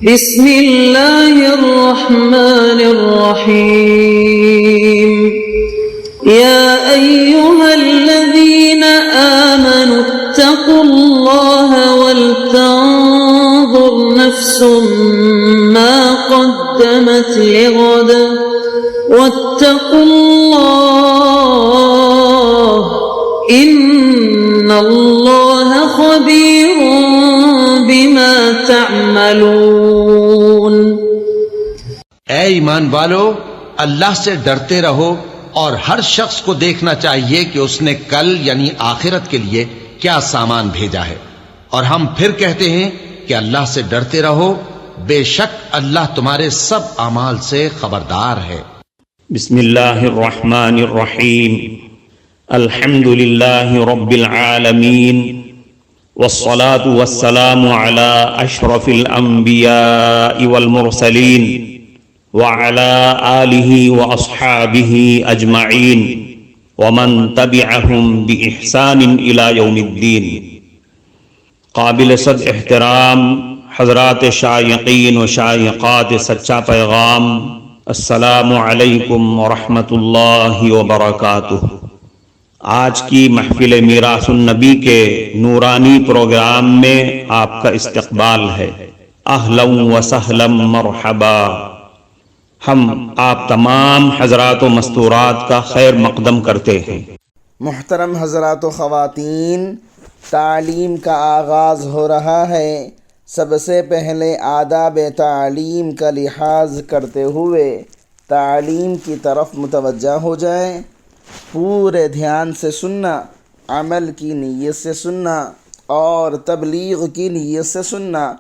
بسم اللہ الرحمن الرحیم یا ایہا الذین آمنوا اتقوا اللہ ولتنظر نفس ما قدمت لغد واتقوا اللہ ان اللہ خبیر بما تعملون۔ اے ایمان والو، اللہ سے ڈرتے رہو اور ہر شخص کو دیکھنا چاہیے کہ اس نے کل یعنی آخرت کے لیے کیا سامان بھیجا ہے، اور ہم پھر کہتے ہیں کہ اللہ سے ڈرتے رہو، بے شک اللہ تمہارے سب اعمال سے خبردار ہے۔ بسم اللہ الرحمن الرحیم، الحمد للہ رب العالمین، والصلاة والسلام على اشرف الانبیاء والمرسلین وعلى آلہ واصحابہ اجمعین ومن تبعہم بإحسان الى یوم الدین۔ قابل صد احترام حضرات شائقین و شائقات سچا پیغام، السلام علیکم ورحمۃ اللہ وبرکاتہ۔ آج کی محفل میراث النبی کے نورانی پروگرام میں آپ کا استقبال ہے۔ اہلا و سہلا مرحبا۔ ہم آپ تمام حضرات و مستورات کا خیر مقدم کرتے ہیں۔ محترم حضرات و خواتین، تعلیم کا آغاز ہو رہا ہے۔ سب سے پہلے آداب تعلیم کا لحاظ کرتے ہوئے تعلیم کی طرف متوجہ ہو جائیں۔ پورے دھیان سے سننا، عمل کی نیت سے سننا اور تبلیغ کی نیت سے سننا،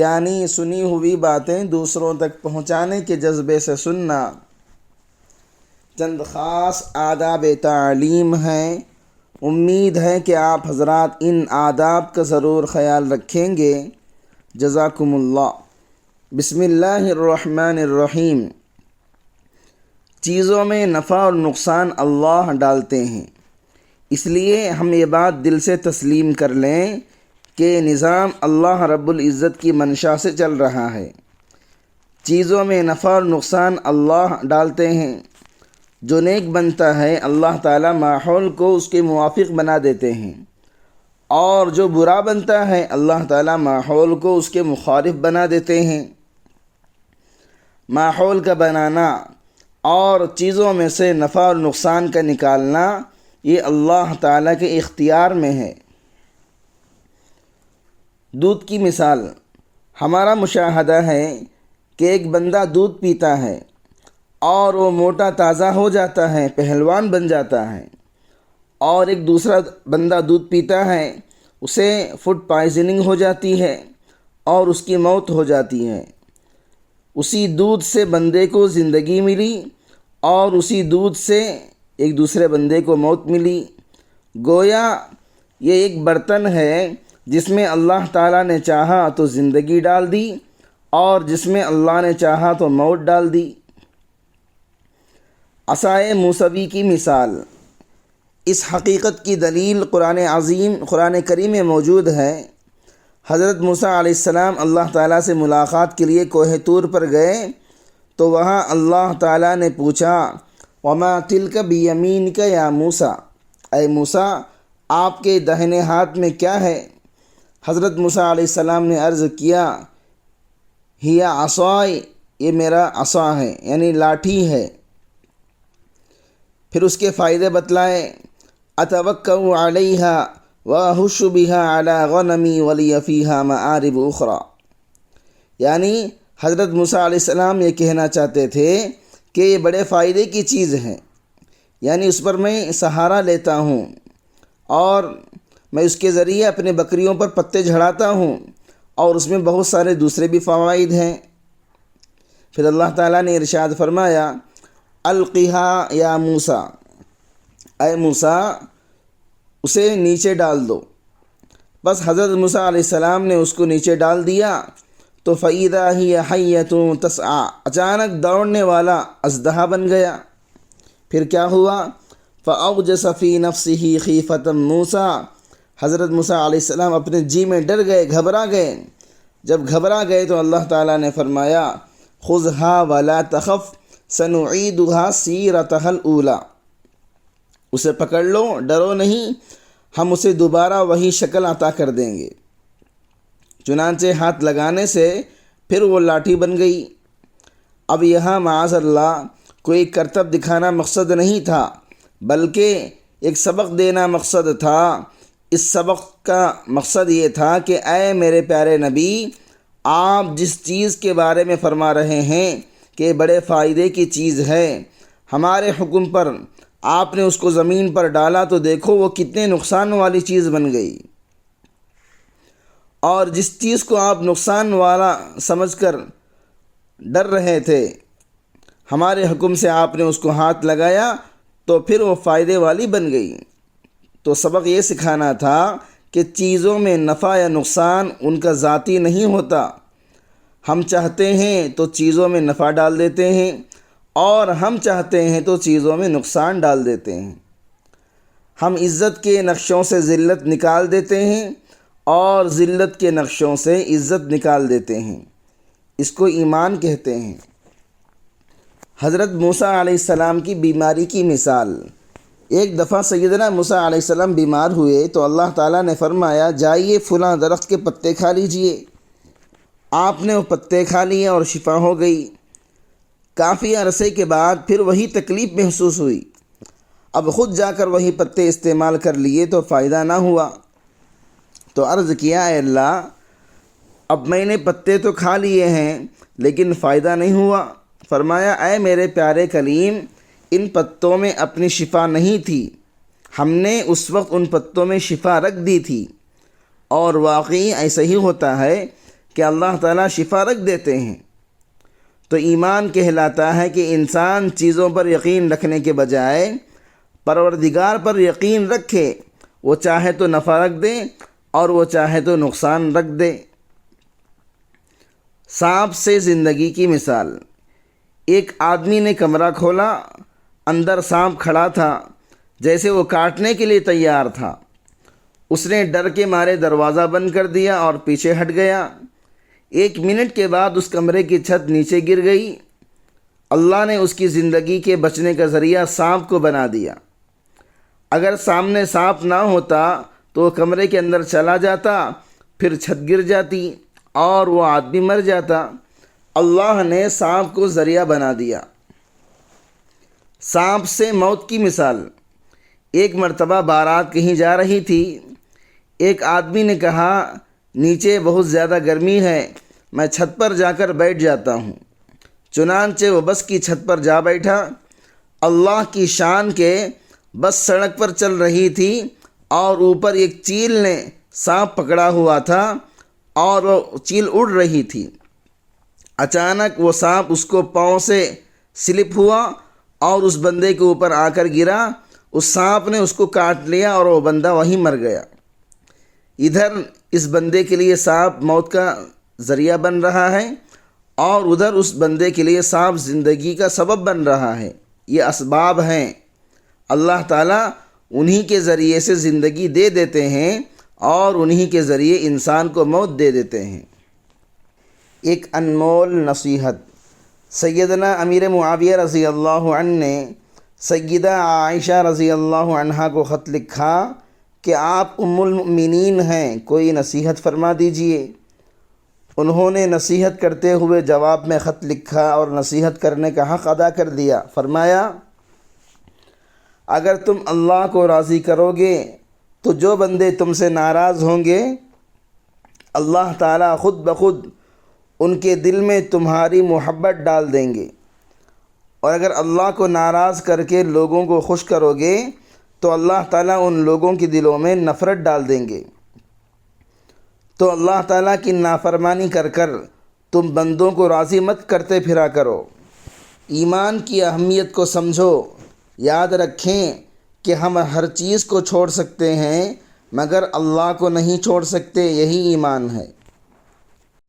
یعنی سنی ہوئی باتیں دوسروں تک پہنچانے کے جذبے سے سننا۔ چند خاص آداب تعلیم ہیں، امید ہے کہ آپ حضرات ان آداب کا ضرور خیال رکھیں گے۔ جزاکم اللہ۔ بسم اللہ الرحمن الرحیم۔ چیزوں میں نفع اور نقصان اللہ ڈالتے ہیں، اس لیے ہم یہ بات دل سے تسلیم کر لیں کہ نظام اللہ رب العزت کی منشا سے چل رہا ہے۔ چیزوں میں نفع اور نقصان اللہ ڈالتے ہیں۔ جو نیک بنتا ہے اللہ تعالیٰ ماحول کو اس کے موافق بنا دیتے ہیں، اور جو برا بنتا ہے اللہ تعالیٰ ماحول کو اس کے مخالف بنا دیتے ہیں۔ ماحول کا بنانا اور چیزوں میں سے نفع اور نقصان کا نکالنا یہ اللہ تعالیٰ کے اختیار میں ہے۔ دودھ کی مثال، ہمارا مشاہدہ ہے کہ ایک بندہ دودھ پیتا ہے اور وہ موٹا تازہ ہو جاتا ہے، پہلوان بن جاتا ہے، اور ایک دوسرا بندہ دودھ پیتا ہے، اسے فوڈ پوائزننگ ہو جاتی ہے اور اس کی موت ہو جاتی ہے۔ اسی دودھ سے بندے کو زندگی ملی اور اسی دودھ سے ایک دوسرے بندے کو موت ملی۔ گویا یہ ایک برتن ہے جس میں اللہ تعالیٰ نے چاہا تو زندگی ڈال دی اور جس میں اللہ نے چاہا تو موت ڈال دی۔ عصائے موسوی کی مثال، اس حقیقت کی دلیل قرآن کریم میں موجود ہے۔ حضرت موسیٰ علیہ السلام اللہ تعالیٰ سے ملاقات کے لیے کوہ طور پر گئے تو وہاں اللہ تعالیٰ نے پوچھا، وما تلک بیمینک یا موسیٰ، اے موسیٰ آپ کے داہنے ہاتھ میں کیا ہے؟ حضرت موسیٰ علیہ السلام نے عرض کیا، ہی عصائی، یہ میرا عصا ہے، یعنی لاٹھی ہے۔ پھر اس کے فائدے بتلائے، اتوکأ علیہا واہش بہا علی غنمی ولی فیہا مآرب اخری، یعنی حضرت موسیٰ علیہ السلام یہ کہنا چاہتے تھے کہ یہ بڑے فائدے کی چیز ہے، یعنی اس پر میں سہارا لیتا ہوں اور میں اس کے ذریعے اپنے بکریوں پر پتے جھڑاتا ہوں، اور اس میں بہت سارے دوسرے بھی فوائد ہیں۔ پھر اللہ تعالیٰ نے ارشاد فرمایا، القھا یا موسیٰ، اے موسیٰ اسے نیچے ڈال دو۔ بس حضرت موسیٰ علیہ السلام نے اس کو نیچے ڈال دیا تو فَإِذَا هِيَ حَيَّةٌ تَسْعَىٰ، اچانک دوڑنے والا اژدہا بن گیا۔ پھر کیا ہوا؟ فَأَوْجَسَ فِي نَفْسِهِ خِيفَةً مُوسَىٰ، حضرت موسیٰ علیہ السلام اپنے جی میں ڈر گئے، گھبرا گئے۔ جب گھبرا گئے تو اللہ تعالیٰ نے فرمایا خذھا ولا تخف سنعیدھا سیرتھا الاولی، اسے پکڑ لو، ڈرو نہیں، ہم اسے دوبارہ وہی شکل عطا کر دیں گے۔ چنانچہ ہاتھ لگانے سے پھر وہ لاٹھی بن گئی۔ اب یہاں معاذ اللہ کوئی کرتب دکھانا مقصد نہیں تھا، بلکہ ایک سبق دینا مقصد تھا۔ اس سبق کا مقصد یہ تھا کہ اے میرے پیارے نبی، آپ جس چیز کے بارے میں فرما رہے ہیں کہ بڑے فائدے کی چیز ہے، ہمارے حکم پر آپ نے اس کو زمین پر ڈالا تو دیکھو وہ کتنے نقصان والی چیز بن گئی، اور جس چیز کو آپ نقصان والا سمجھ کر ڈر رہے تھے، ہمارے حکم سے آپ نے اس کو ہاتھ لگایا تو پھر وہ فائدے والی بن گئی۔ تو سبق یہ سکھانا تھا کہ چیزوں میں نفع یا نقصان ان کا ذاتی نہیں ہوتا۔ ہم چاہتے ہیں تو چیزوں میں نفع ڈال دیتے ہیں، اور ہم چاہتے ہیں تو چیزوں میں نقصان ڈال دیتے ہیں۔ ہم عزت کے نقشوں سے ذلت نکال دیتے ہیں، اور ذلت کے نقشوں سے عزت نکال دیتے ہیں۔ اس کو ایمان کہتے ہیں۔ حضرت موسیٰ علیہ السلام کی بیماری کی مثال۔ ایک دفعہ سیدنا موسیٰ علیہ السلام بیمار ہوئے تو اللہ تعالیٰ نے فرمایا جائیے فلاں درخت کے پتے کھا لیجئے۔ آپ نے وہ پتے کھا لیے اور شفا ہو گئی۔ کافی عرصے کے بعد پھر وہی تکلیف محسوس ہوئی۔ اب خود جا کر وہی پتے استعمال کر لیے تو فائدہ نہ ہوا، تو عرض کیا اے اللہ، اب میں نے پتے تو کھا لیے ہیں لیکن فائدہ نہیں ہوا۔ فرمایا اے میرے پیارے کلیم، ان پتوں میں اپنی شفا نہیں تھی، ہم نے اس وقت ان پتوں میں شفا رکھ دی تھی۔ اور واقعی ایسا ہی ہوتا ہے کہ اللہ تعالیٰ شفا رکھ دیتے ہیں۔ تو ایمان کہلاتا ہے کہ انسان چیزوں پر یقین رکھنے کے بجائے پروردگار پر یقین رکھے، وہ چاہے تو نفع رکھ دے اور وہ چاہے تو نقصان رکھ دے۔ سانپ سے زندگی کی مثال۔ ایک آدمی نے کمرہ کھولا، اندر سانپ کھڑا تھا، جیسے وہ کاٹنے کے لیے تیار تھا۔ اس نے ڈر کے مارے دروازہ بند کر دیا اور پیچھے ہٹ گیا۔ 1 منٹ کے بعد اس کمرے کی چھت نیچے گر گئی۔ اللہ نے اس کی زندگی کے بچنے کا ذریعہ سانپ کو بنا دیا۔ اگر سامنے سانپ نہ ہوتا تو وہ کمرے کے اندر چلا جاتا، پھر چھت گر جاتی اور وہ آدمی مر جاتا۔ اللہ نے سانپ کو ذریعہ بنا دیا۔ سانپ سے موت کی مثال۔ ایک مرتبہ بارات کہیں جا رہی تھی۔ ایک آدمی نے کہا نیچے بہت زیادہ گرمی ہے، میں چھت پر جا کر بیٹھ جاتا ہوں۔ چنانچہ وہ بس کی چھت پر جا بیٹھا۔ اللہ کی شان کے بس سڑک پر چل رہی تھی اور اوپر ایک چیل نے سانپ پکڑا ہوا تھا اور وہ چیل اڑ رہی تھی۔ اچانک وہ سانپ اس کو پاؤں سے سلپ ہوا اور اس بندے کے اوپر آ کر گرا۔ اس سانپ نے اس کو کاٹ لیا اور وہ بندہ وہیں مر گیا۔ ادھر اس بندے کے لیے سانپ موت کا ذریعہ بن رہا ہے اور ادھر اس بندے کے لیے سانپ زندگی کا سبب بن رہا ہے۔ یہ اسباب ہیں، اللہ تعالیٰ انہی کے ذریعے سے زندگی دے دیتے ہیں اور انہی کے ذریعے انسان کو موت دے دیتے ہیں۔ ایک انمول نصیحت۔ سیدنا امیر معاویہ رضی اللہ عنہ نے سیدہ عائشہ رضی اللہ عنہا کو خط لکھا کہ آپ ام المؤمنین ہیں، کوئی نصیحت فرما دیجئے۔ انہوں نے نصیحت کرتے ہوئے جواب میں خط لکھا اور نصیحت کرنے کا حق ادا کر دیا۔ فرمایا اگر تم اللہ کو راضی کرو گے تو جو بندے تم سے ناراض ہوں گے اللہ تعالیٰ خود بخود ان کے دل میں تمہاری محبت ڈال دیں گے، اور اگر اللہ کو ناراض کر کے لوگوں کو خوش کرو گے تو اللہ تعالیٰ ان لوگوں کے دلوں میں نفرت ڈال دیں گے۔ تو اللہ تعالیٰ کی نافرمانی کر کر تم بندوں کو راضی مت کرتے پھرا کرو۔ ایمان کی اہمیت کو سمجھو، یاد رکھیں کہ ہم ہر چیز کو چھوڑ سکتے ہیں مگر اللہ کو نہیں چھوڑ سکتے، یہی ایمان ہے۔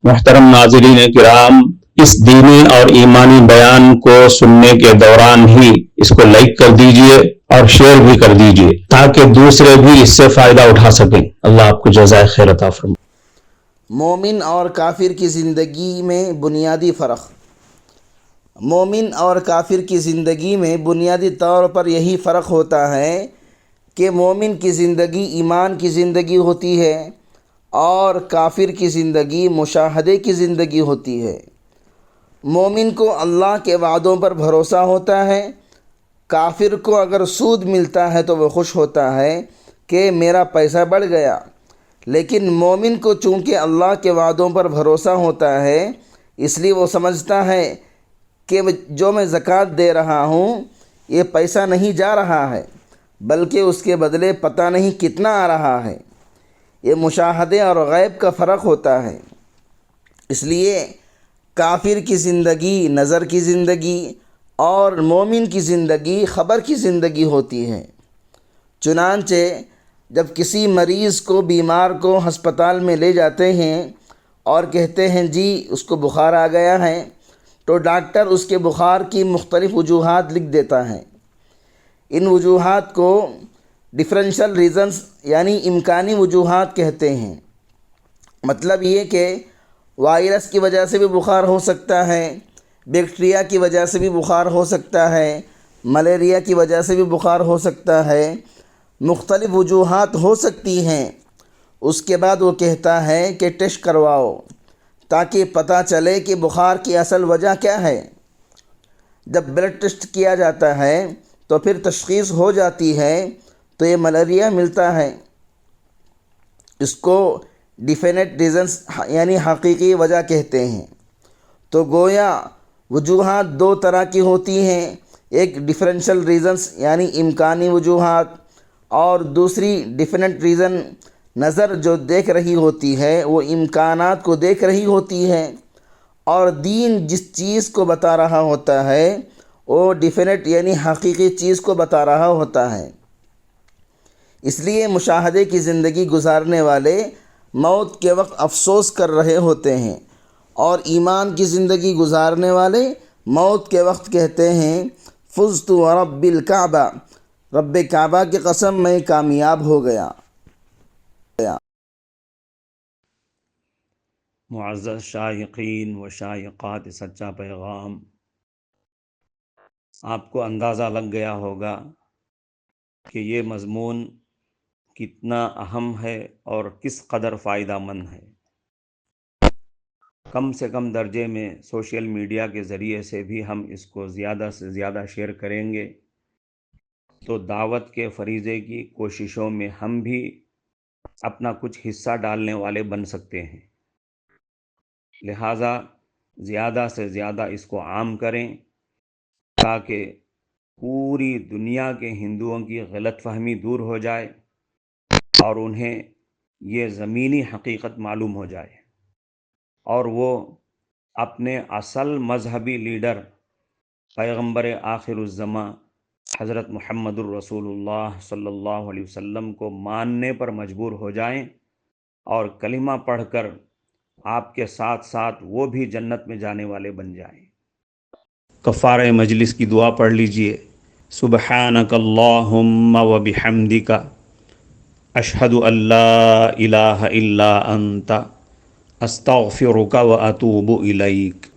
محترم ناظرین کرام، اس دینی اور ایمانی بیان کو سننے کے دوران ہی اس کو لائک کر دیجئے اور شیئر بھی کر دیجئے تاکہ دوسرے بھی اس سے فائدہ اٹھا سکیں۔ اللہ آپ کو جزائے خیر عطا فرمائے۔ مومن اور کافر کی زندگی میں بنیادی فرق۔ مومن اور کافر کی زندگی میں بنیادی طور پر یہی فرق ہوتا ہے کہ مومن کی زندگی ایمان کی زندگی ہوتی ہے اور کافر کی زندگی مشاہدے کی زندگی ہوتی ہے۔ مومن کو اللہ کے وعدوں پر بھروسہ ہوتا ہے، کافر کو اگر سود ملتا ہے تو وہ خوش ہوتا ہے کہ میرا پیسہ بڑھ گیا، لیکن مومن کو چونکہ اللہ کے وعدوں پر بھروسہ ہوتا ہے اس لیے وہ سمجھتا ہے کہ جو میں زکوٰۃ دے رہا ہوں یہ پیسہ نہیں جا رہا ہے بلکہ اس کے بدلے پتہ نہیں کتنا آ رہا ہے۔ یہ مشاہدے اور غیب کا فرق ہوتا ہے۔ اس لیے کافر کی زندگی نظر کی زندگی اور مومن کی زندگی خبر کی زندگی ہوتی ہے۔ چنانچہ جب کسی مریض کو بیمار کو ہسپتال میں لے جاتے ہیں اور کہتے ہیں جی اس کو بخار آ گیا ہے، تو ڈاکٹر اس کے بخار کی مختلف وجوہات لکھ دیتا ہے۔ ان وجوہات کو ڈفرینشیل ریزنز یعنی امکانی وجوہات کہتے ہیں۔ مطلب یہ کہ وائرس کی وجہ سے بھی بخار ہو سکتا ہے، بیکٹیریا کی وجہ سے بھی بخار ہو سکتا ہے، ملیریا کی وجہ سے بھی بخار ہو سکتا ہے، مختلف وجوہات ہو سکتی ہیں۔ اس کے بعد وہ کہتا ہے کہ ٹیسٹ کرواؤ تاکہ پتہ چلے کہ بخار کی اصل وجہ کیا ہے۔ جب بلڈ ٹیسٹ کیا جاتا ہے تو پھر تشخیص ہو جاتی ہے تو یہ ملیریا ملتا ہے۔ اس کو ڈیفینٹ ریزنس یعنی حقیقی وجہ کہتے ہیں۔ تو گویا وجوہات دو طرح کی ہوتی ہیں، ایک ڈفرینشیل ریزنس یعنی امکانی وجوہات اور دوسری ڈیفینٹ ریزن نظر جو دیکھ رہی ہوتی ہے وہ امکانات کو دیکھ رہی ہوتی ہے، اور دین جس چیز کو بتا رہا ہوتا ہے وہ ڈیفینٹ یعنی حقیقی چیز کو بتا رہا ہوتا ہے۔ اس لیے مشاہدے کی زندگی گزارنے والے موت کے وقت افسوس کر رہے ہوتے ہیں، اور ایمان کی زندگی گزارنے والے موت کے وقت کہتے ہیں فزت ورب الکعبہ، رب کعبہ کی قسم میں کامیاب ہو گیا۔ معزز شائقین و شائقات سچا پیغام، آپ کو اندازہ لگ گیا ہوگا کہ یہ مضمون کتنا اہم ہے اور کس قدر فائدہ مند ہے۔ کم سے کم درجے میں سوشل میڈیا کے ذریعے سے بھی ہم اس کو زیادہ سے زیادہ شیئر کریں گے تو دعوت کے فریضے کی کوششوں میں ہم بھی اپنا کچھ حصہ ڈالنے والے بن سکتے ہیں۔ لہٰذا زیادہ سے زیادہ اس کو عام کریں تاکہ پوری دنیا کے ہندوؤں کی غلط فہمی دور ہو جائے اور انہیں یہ زمینی حقیقت معلوم ہو جائے، اور وہ اپنے اصل مذہبی لیڈر پیغمبر آخر الزماں حضرت محمد الرسول اللہ صلی اللہ علیہ وسلم کو ماننے پر مجبور ہو جائیں، اور کلمہ پڑھ کر آپ کے ساتھ ساتھ وہ بھی جنت میں جانے والے بن جائیں۔ کفارہ مجلس کی دعا پڑھ لیجئے۔ سبحانک اللہم و بحمدک، اشہد ان لا الہ الا انت، استغفرک و اتوب الیک۔